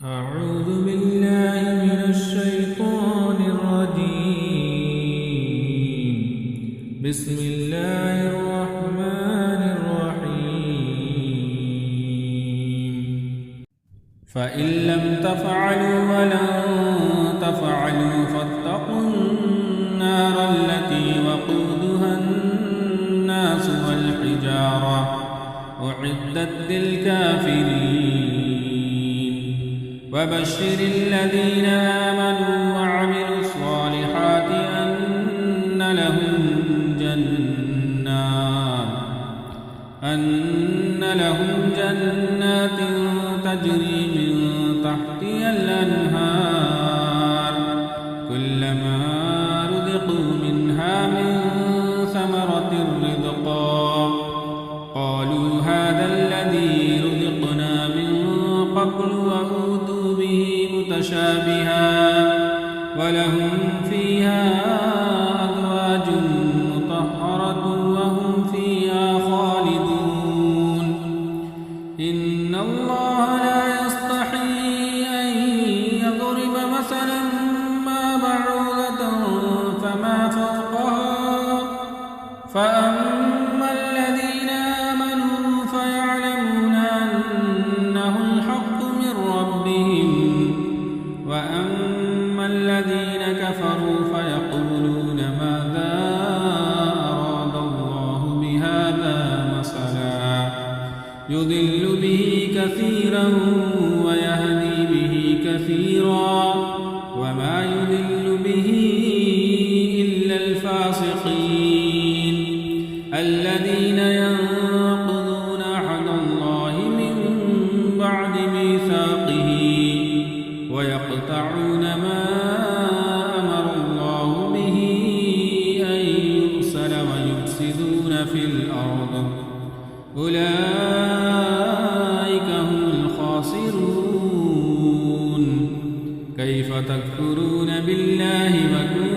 أعوذ بالله من الشيطان الرجيم. بسم الله الرحمن الرحيم. فإن لم تفعلوا ولن تفعلوا فاتقوا النار التي وقودها الناس والحجارة أعدت للكافرين. وبشر الذين آمنوا وعملوا الصالحات أن لهم جنات تجري من تحتها الأنهار كلما رزقوا منها من ثمرة رزقا قالوا هذا الذي رزقنا من قبل وأوتوا به متشابها ولهم فيها أزواج مطهرة وهم فيها خالدون. إن الله لا يستحيي أن يضرب مثلا ما بعوضة فما فوقها فأما الذين آمنوا فيعلمون أنه الحق من ربهم وأما الذين كفروا فيقولون ماذا أراد الله بهذا مثلا يضل به كثيرا ويهدي به كثيرا وما يضل به إلا الفاسقين الذين ينقضون عهد الله من بعد ميثاقه ويقطعون ما أمر الله به أن يرسل ويفسدون في الأرض أولئك هم الخاسرون. كيف تكفرون بالله وكنتم